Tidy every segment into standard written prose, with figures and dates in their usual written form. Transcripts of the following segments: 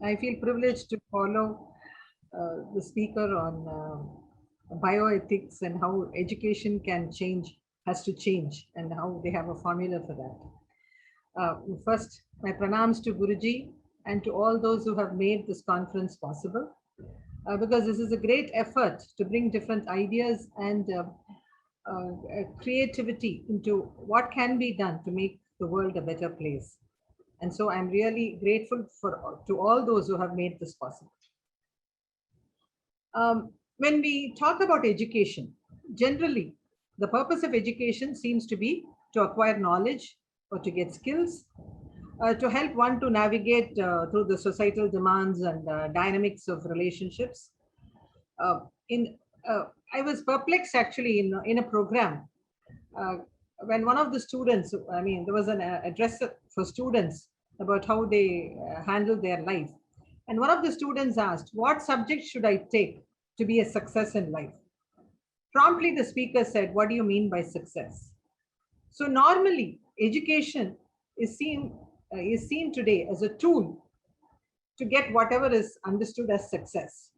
I feel privileged to follow the speaker on bioethics and how education can change, has to change, and how they have a formula for that. First, my pranams to Guruji and to all those who have made this conference possible, because this is a great effort to bring different ideas and creativity into what can be done to make the world a better place. And so I'm really grateful to all those who have made this possible. When we talk about education, generally, the purpose of education seems to be to acquire knowledge or to get skills, to help one to navigate through the societal demands and dynamics of relationships. Uh, in I was perplexed actually in a program uh, when one of the students, I mean, there was an address for students about how they handle their life. And one of the students asked, what subject should I take to be a success in life? Promptly, the speaker said, what do you mean by success? So normally, education is seen today as a tool to get whatever is understood as success.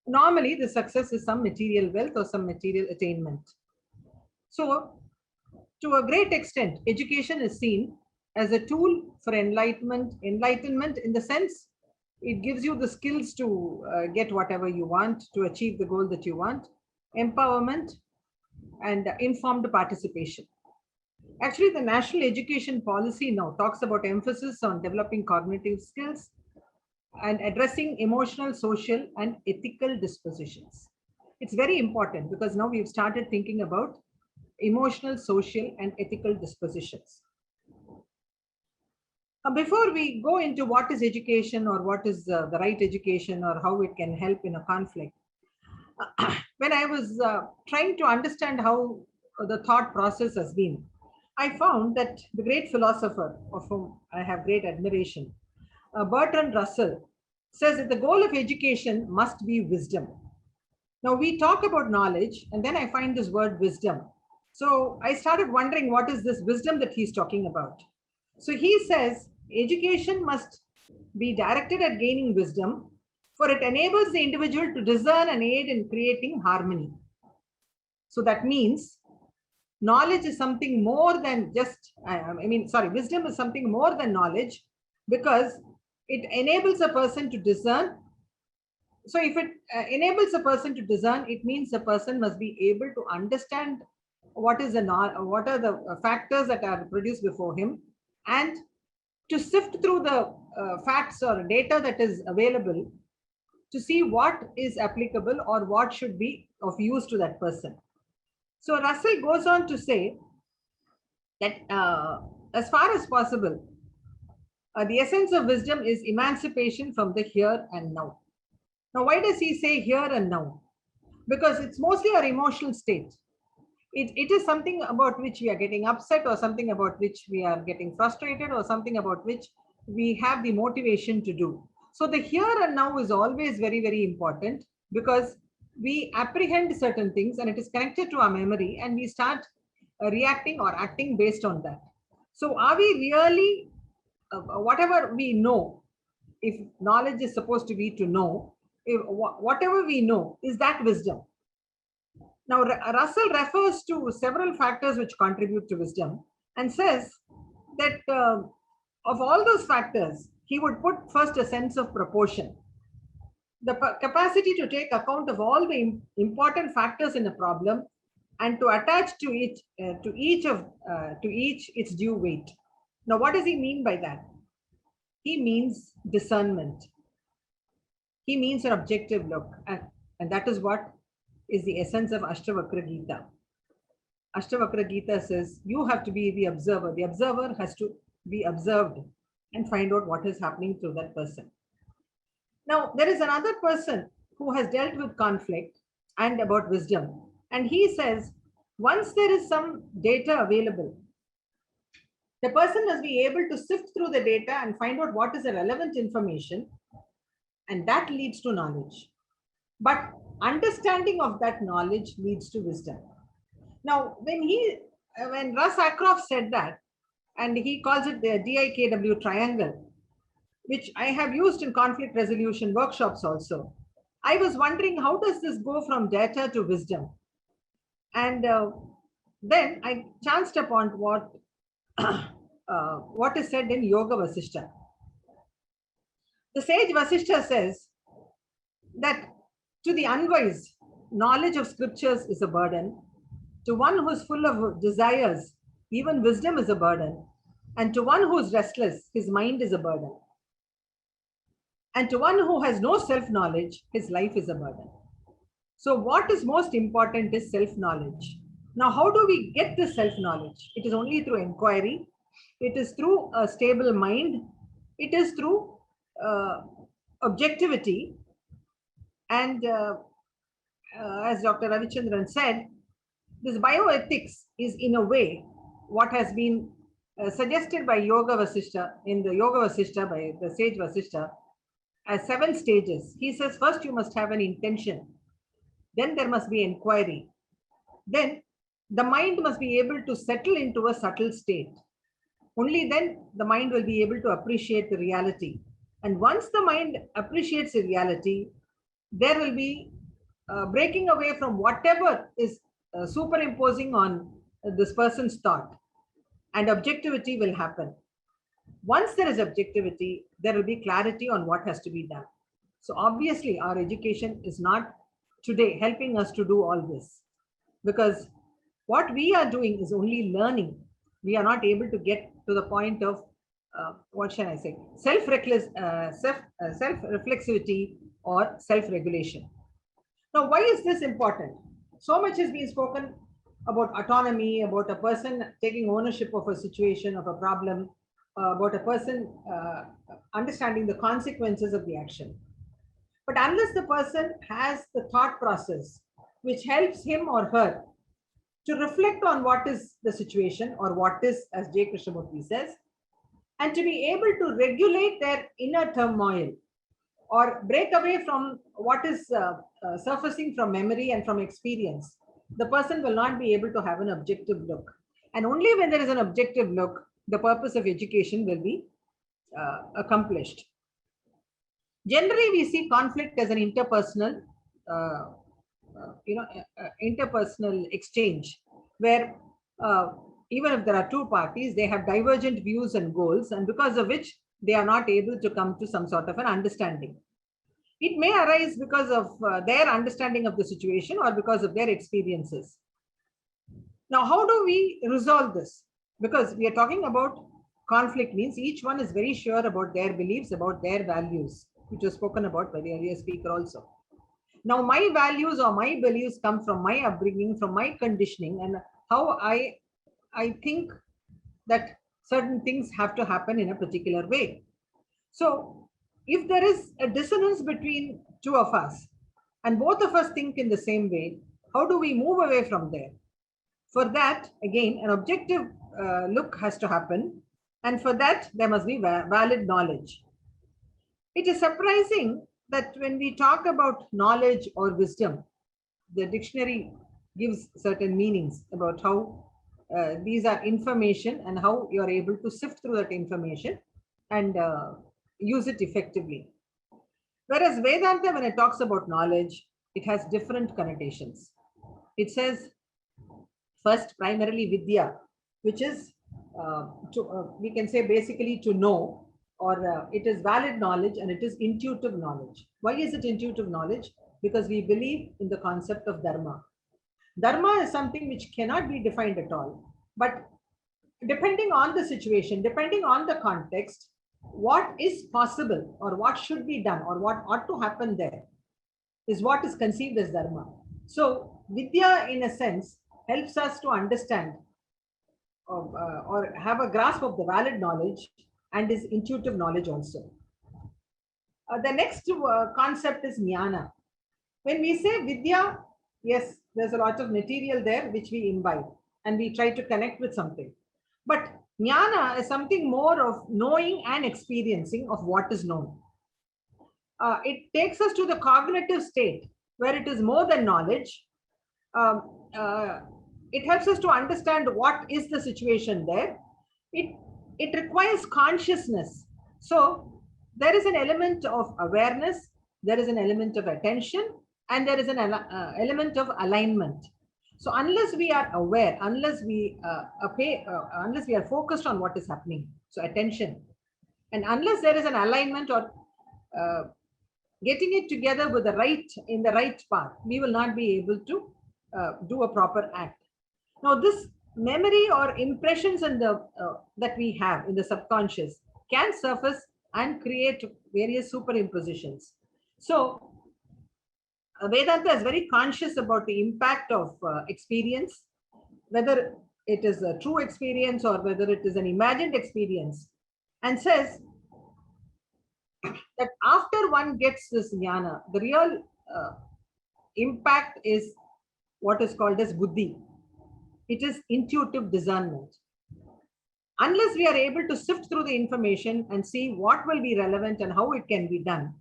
Normally, the success is some material wealth or some material attainment. So to a great extent, education is seen as a tool for enlightenment in the sense it gives you the skills to get whatever you want, to achieve the goal that you want, empowerment, and informed participation. Actually, the national education policy now talks about emphasis on developing cognitive skills and addressing emotional, social, and ethical dispositions. It's very important because now we've started thinking about emotional, social, and ethical dispositions. Before we go into what is education or what is the right education or how it can help in a conflict, when I was trying to understand how the thought process has been, I found that the great philosopher, of whom I have great admiration, Bertrand Russell, says that the goal of education must be wisdom. Now, we talk about knowledge, and then I find this word wisdom. So I started wondering what is this wisdom that he's talking about. So he says education must be directed at gaining wisdom, for it enables the individual to discern and aid in creating harmony. So that means knowledge is something more than just, wisdom is something more than knowledge because it enables a person to discern. So if it enables a person to discern, it means a person must be able to understand what are the factors that are produced before him, and to sift through the facts or data that is available to see what is applicable or what should be of use to that person. So Russell goes on to say that as far as possible, the essence of wisdom is emancipation from the here and now. Now, why does he say here and now? Because it's mostly our emotional state. It is something about which we are getting upset, or something about which we are getting frustrated, or something about which we have the motivation to do. So the here and now is always very, very important because we apprehend certain things and it is connected to our memory and we start reacting or acting based on that. So are we really, whatever we know, if knowledge is supposed to be to know, if, whatever we know, is that wisdom? Now, Russell refers to several factors which contribute to wisdom and says that of all those factors, he would put first a sense of proportion. The capacity to take account of all the important factors in a problem and to attach to each its due weight. Now, what does he mean by that? He means discernment. He means an objective look, and that is what is the essence of Ashtavakra Gita. Ashtavakra Gita says you have to be the observer. The observer has to be observed and find out what is happening to that person. Now, there is another person who has dealt with conflict and about wisdom. And he says, once there is some data available, the person must be able to sift through the data and find out what is the relevant information, and that leads to knowledge. But understanding of that knowledge leads to wisdom. Now, when Russ Acroft said that, and he calls it the DIKW triangle, which I have used in conflict resolution workshops also. I was wondering, how does this go from data to wisdom? And then I chanced upon what is said in Yoga Vasishtha. The sage Vasishtha says that to the unwise, knowledge of scriptures is a burden. To one who is full of desires, even wisdom is a burden. And to one who is restless, his mind is a burden. And to one who has no self-knowledge, his life is a burden. So what is most important is self-knowledge. Now, how do we get this self-knowledge? It is only through inquiry. It is through a stable mind. It is through objectivity. And as Dr. Ravichandran said, this bioethics is in a way what has been suggested by Yoga Vasishtha, in the Yoga Vasishtha by the sage Vasishtha, as 7 stages. He says, first you must have an intention. Then there must be inquiry. Then the mind must be able to settle into a subtle state. Only then the mind will be able to appreciate the reality. And once the mind appreciates the reality, there will be breaking away from whatever is superimposing on this person's thought, and objectivity will happen. Once there is objectivity, there will be clarity on what has to be done. So obviously our education is not today helping us to do all this, because what we are doing is only learning. We are not able to get to the point of what shall I say, self-reflexivity or self-regulation. Now, why is this important? So much has been spoken about autonomy, about a person taking ownership of a situation, of a problem, about a person understanding the consequences of the action. But unless the person has the thought process which helps him or her to reflect on what is the situation, or what is, as J. Krishnamurti says, and to be able to regulate their inner turmoil or break away from what is surfacing from memory and from experience, the person will not be able to have an objective look. And only when there is an objective look, the purpose of education will be accomplished. Generally, we see conflict as an interpersonal, interpersonal exchange, where even if there are 2 parties, they have divergent views and goals, and because of which they are not able to come to some sort of an understanding. It may arise because of their understanding of the situation or because of their experiences. Now, how do we resolve this? Because we are talking about conflict means each one is very sure about their beliefs, about their values, which was spoken about by the earlier speaker also. Now, my values or my beliefs come from my upbringing, from my conditioning, and how I think that certain things have to happen in a particular way. So if there is a dissonance between 2 of us and both of us think in the same way, how do we move away from there? For that, again, an objective look has to happen. And for that, there must be valid knowledge. It is surprising that when we talk about knowledge or wisdom, the dictionary gives certain meanings about how these are information and how you are able to sift through that information and use it effectively. Whereas Vedanta, when it talks about knowledge, it has different connotations. It says, first, primarily Vidya, which is, we can say basically to know, or it is valid knowledge and it is intuitive knowledge. Why is it intuitive knowledge? Because we believe in the concept of Dharma. Dharma is something which cannot be defined at all. But depending on the situation, depending on the context, what is possible or what should be done or what ought to happen there is what is conceived as Dharma. So Vidya, in a sense, helps us to understand or have a grasp of the valid knowledge and is intuitive knowledge also. The next concept is Jnana. When we say Vidya, yes, there's a lot of material there which we imbibe and we try to connect with something. But Jnana is something more of knowing and experiencing of what is known. It takes us to the cognitive state where it is more than knowledge. It helps us to understand what is the situation there. It requires consciousness. So there is an element of awareness, there is an element of attention, and there is an element of alignment. So unless we are aware, unless we are focused on what is happening, so attention, and unless there is an alignment or uh, getting it together with the right in the right path, we will not be able to do a proper act. Now, this memory or impressions in the that we have in the subconscious can surface and create various superimpositions. So, Vedanta is very conscious about the impact of experience, whether it is a true experience or whether it is an imagined experience, and says that after one gets this jnana, the real impact is what is called as buddhi. It is intuitive discernment. Unless we are able to sift through the information and see what will be relevant and how it can be done,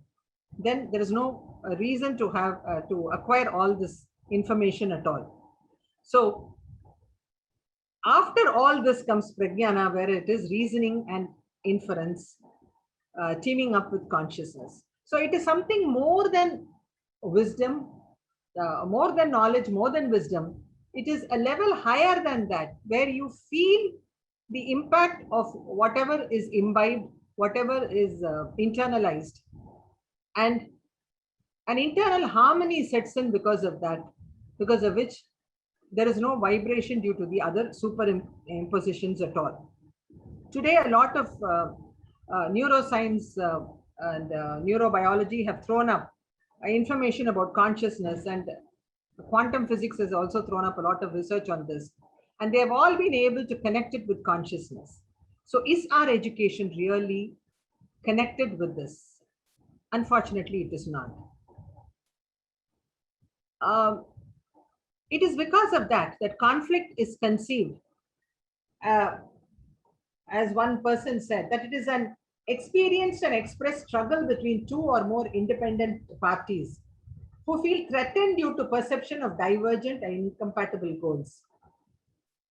then there is no reason to have to acquire all this information at all. So after all this comes prajnana, where it is reasoning and inference teaming up with consciousness. So it is something more than wisdom, more than knowledge, more than wisdom. It is a level higher than that, where you feel the impact of whatever is imbibed, whatever is internalized, and an internal harmony sets in because of that, because of which there is no vibration due to the other superimpositions at all. Today, a lot of neuroscience and neurobiology have thrown up information about consciousness, and quantum physics has also thrown up a lot of research on this, and they have all been able to connect it with consciousness. So is our education really connected with this? Unfortunately, it is not. It is because of that conflict is conceived, as one person said, that it is an experienced and expressed struggle between two or more independent parties who feel threatened due to perception of divergent and incompatible goals.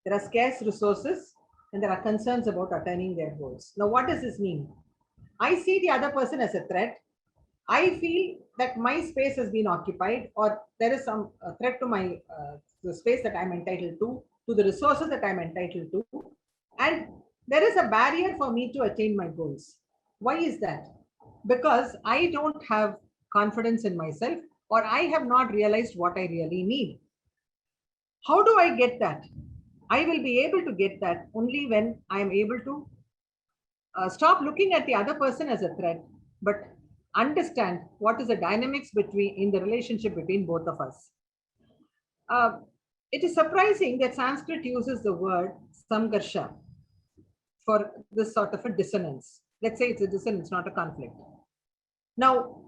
There are scarce resources and there are concerns about attaining their goals. Now, what does this mean? I see the other person as a threat. I feel that my space has been occupied, or there is some threat to my the space that I'm entitled to the resources that I'm entitled to, and there is a barrier for me to attain my goals. Why is that? Because I don't have confidence in myself, or I have not realized what I really need. How do I get that? I will be able to get that only when I am able to stop looking at the other person as a threat, but understand what is the dynamics between in the relationship between both of us. It is surprising that Sanskrit uses the word samgarsha for this sort of a dissonance. Let's say it's a dissonance, not a conflict. Now,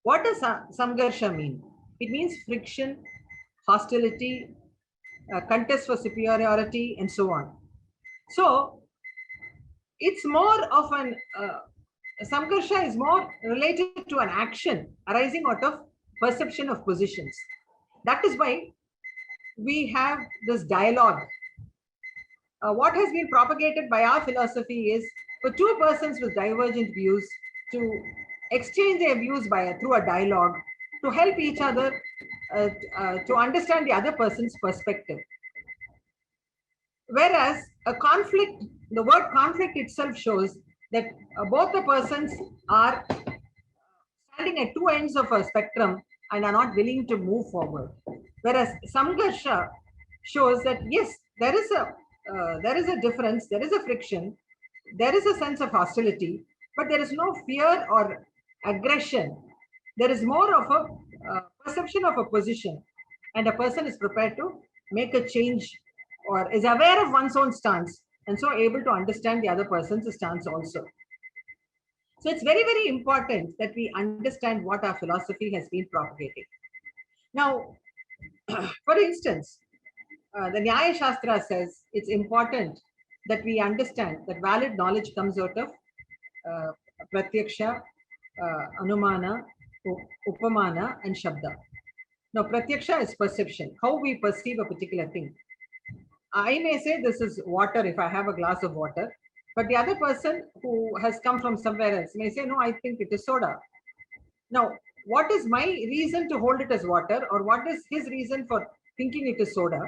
what does samgarsha mean? It means friction, hostility, contest for superiority, and so on. So it's more of an samgarsha is more related to an action arising out of perception of positions. That is why we have this dialogue. What has been propagated by our philosophy is for two persons with divergent views to exchange their views through a dialogue, to help each other to understand the other person's perspective. Whereas a conflict, the word conflict itself shows that both the persons are standing at two ends of a spectrum and are not willing to move forward. Whereas samgarsha shows that yes, there is a difference, there is a friction, there is a sense of hostility, but there is no fear or aggression. There is more of a perception of a position, and a person is prepared to make a change or is aware of one's own stance and so able to understand the other person's stance also. So it's very, very important that we understand what our philosophy has been propagating. Now, for instance, the Nyaya Shastra says it's important that we understand that valid knowledge comes out of pratyaksha, anumana, upamana, and shabda. Now, pratyaksha is perception, how we perceive a particular thing. I may say this is water if I have a glass of water, But the other person who has come from somewhere else may say, no, I think it is soda. Now, what is my reason to hold it as water, or what is his reason for thinking it is soda?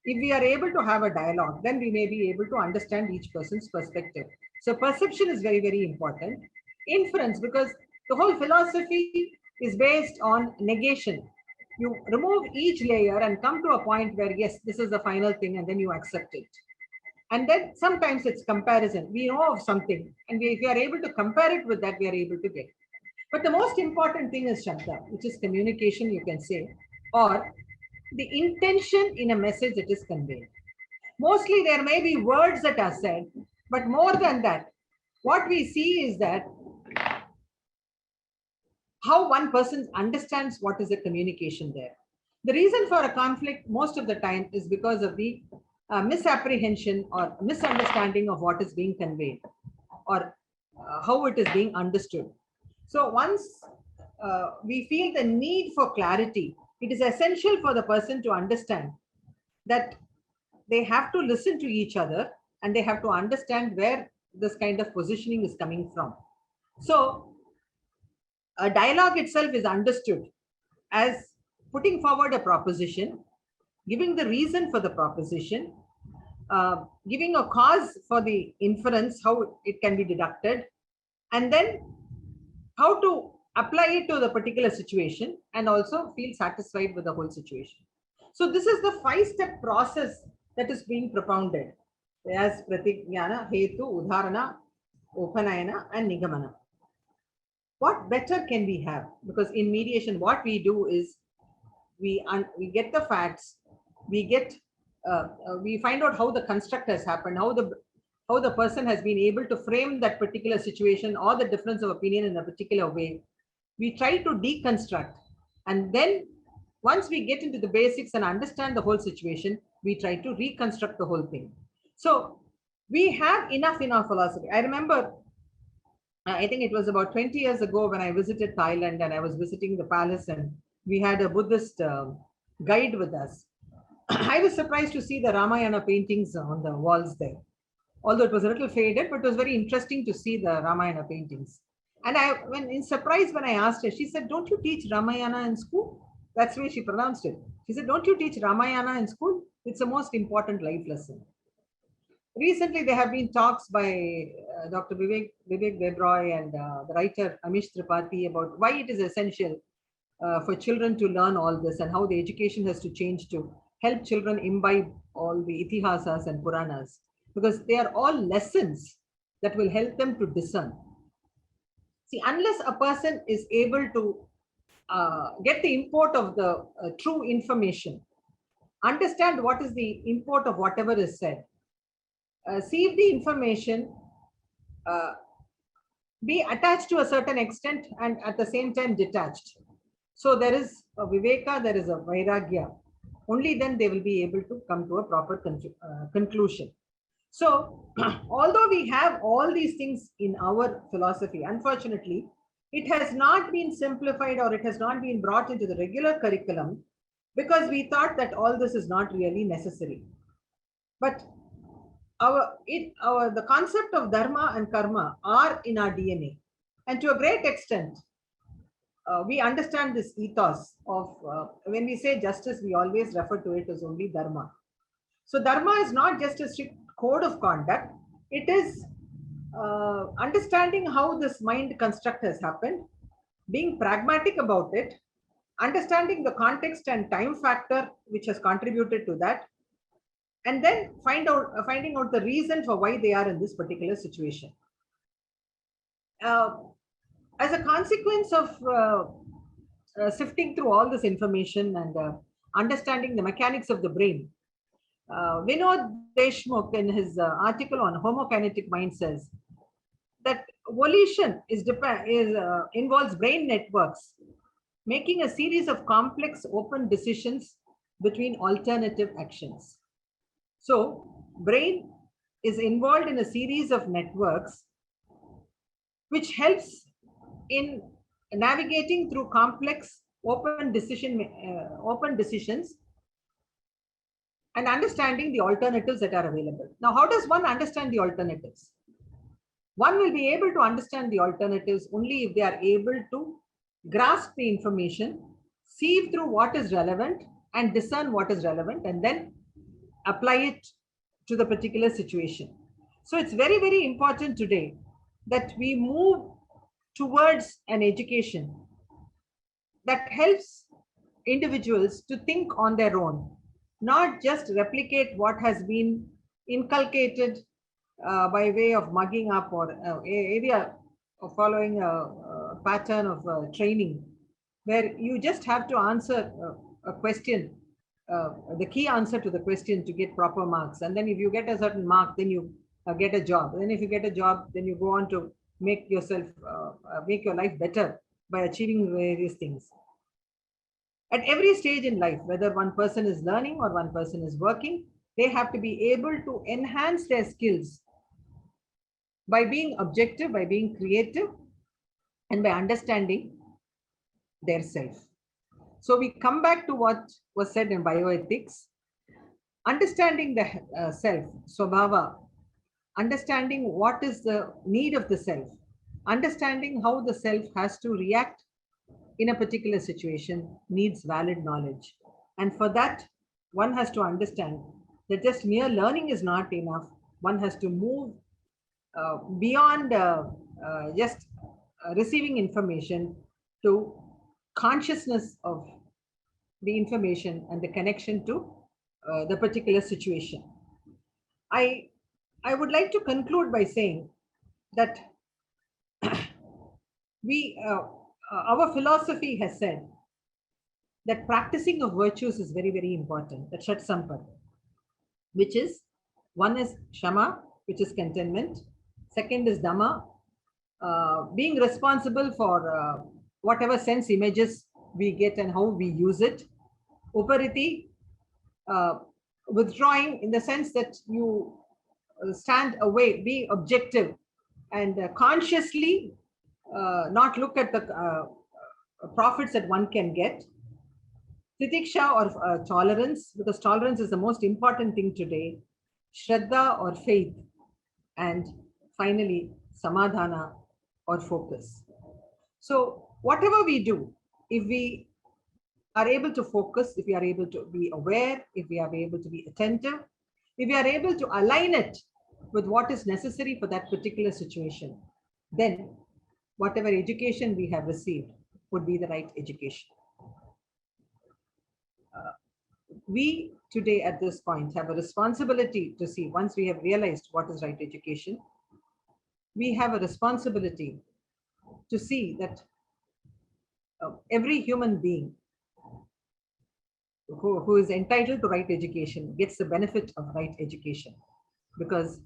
If we are able to have a dialogue, then we may be able to understand each person's perspective. So perception is very, very important. Inference, because the whole philosophy is based on negation. You remove each layer and come to a point where, yes, this is the final thing, and then you accept it. And then sometimes it's comparison. We know of something, and if we are able to compare it with that, we are able to get. But the most important thing is Shabda, which is communication, you can say, or the intention in a message that is conveyed. Mostly there may be words that are said, but more than that, what we see is that how one person understands what is the communication there. The reason for a conflict most of the time is because of the misapprehension or misunderstanding of what is being conveyed, or how it is being understood. So once we feel the need for clarity, it is essential for the person to understand that they have to listen to each other, and they have to understand where this kind of positioning is coming from. So a dialogue itself is understood as putting forward a proposition, giving the reason for the proposition, giving a cause for the inference, how it can be deducted, and then how to apply it to the particular situation, and also feel satisfied with the whole situation. So this is the 5-step process that is being propounded as Pratignyana, Hetu, Udharana, Upanayana, and Nigamana. What better can we have? Because in mediation, what we do is we get the facts, we find out how the construct has happened, how the person has been able to frame that particular situation or the difference of opinion in a particular way. We try to deconstruct, and then once we get into the basics and understand the whole situation, we try to reconstruct the whole thing. So we have enough in our philosophy. I remember, I think it was about 20 years ago when I visited Thailand, and I was visiting the palace, and we had a Buddhist guide with us. I was surprised to see the Ramayana paintings on the walls there. Although it was a little faded, but it was very interesting to see the Ramayana paintings. And when in surprise, when I asked her, she said, "Don't you teach Ramayana in school?" That's the way she pronounced it. She said, "Don't you teach Ramayana in school? It's the most important life lesson." Recently, there have been talks by Dr. Vivek Debroy and the writer Amish Tripathi about why it is essential for children to learn all this, and how the education has to change to help children imbibe all the itihasas and Puranas, because they are all lessons that will help them to discern. See, unless a person is able to get the import of the true information, understand what is the import of whatever is said, see the information, be attached to a certain extent, and at the same time detached. So there is a viveka, there is a vairagya. Only then they will be able to come to a proper conclusion. So although we have all these things in our philosophy, unfortunately, it has not been simplified, or it has not been brought into the regular curriculum, because we thought that all this is not really necessary. But the concept of dharma and karma are in our DNA. And to a great extent, we understand this ethos of, when we say justice, we always refer to it as only dharma. So dharma is not just a strict code of conduct. It is understanding how this mind construct has happened, being pragmatic about it, understanding the context and time factor which has contributed to that, and then finding out the reason for why they are in this particular situation. As a consequence of sifting through all this information and understanding the mechanics of the brain, Vinod Deshmukh, in his article on homokinetic mind, says that volition involves brain networks making a series of complex open decisions between alternative actions. So brain is involved in a series of networks which helps in navigating through complex open decisions and understanding the alternatives that are available. Now, how does one understand the alternatives? One will be able to understand the alternatives only if they are able to grasp the information, sieve through what is relevant and discern what is relevant, and then apply it to the particular situation. So it's very, very important today that we move towards an education that helps individuals to think on their own, not just replicate what has been inculcated by way of mugging up or area of following a pattern of training, where you just have to answer a question, the key answer to the question to get proper marks. And then if you get a certain mark, then you get a job. And then if you get a job, then you go on to make yourself, make your life better by achieving various things. At every stage in life, whether one person is learning or one person is working, they have to be able to enhance their skills by being objective, by being creative, and by understanding their self. So we come back to what was said in bioethics. Understanding the self, Swabhava, understanding what is the need of the self, understanding how the self has to react in a particular situation needs valid knowledge. And for that, one has to understand that just mere learning is not enough. One has to move beyond just receiving information to consciousness of the information and the connection to the particular situation. I would like to conclude by saying that our philosophy has said that practicing of virtues is very, very important. That Shat Sampat, which is, one is Shama, which is contentment. Second is Dhamma, being responsible for whatever sense images we get and how we use it. Upariti, withdrawing in the sense that you stand away, be objective, and consciously not look at the profits that one can get. Titiksha, or tolerance, because tolerance is the most important thing today. Shraddha, or faith. And finally, Samadhana, or focus. So whatever we do, if we are able to focus, if we are able to be aware, if we are able to be attentive, if we are able to align it with what is necessary for that particular situation, then whatever education we have received would be the right education. We today at this point have a responsibility to see, once we have realized what is right education, we have a responsibility to see that every human being who is entitled to right education gets the benefit of right education. Because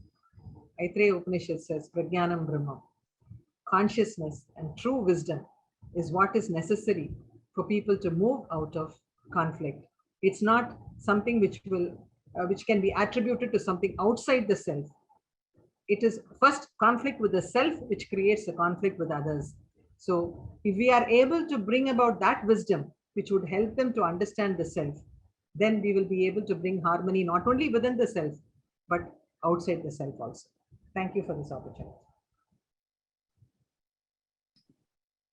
Aitreya Upanishad says, Prajnanam Brahma, consciousness and true wisdom is what is necessary for people to move out of conflict. It's not something which can be attributed to something outside the self. It is first conflict with the self which creates the conflict with others. So if we are able to bring about that wisdom which would help them to understand the self, then we will be able to bring harmony not only within the self, but outside the self also. Thank you for this opportunity.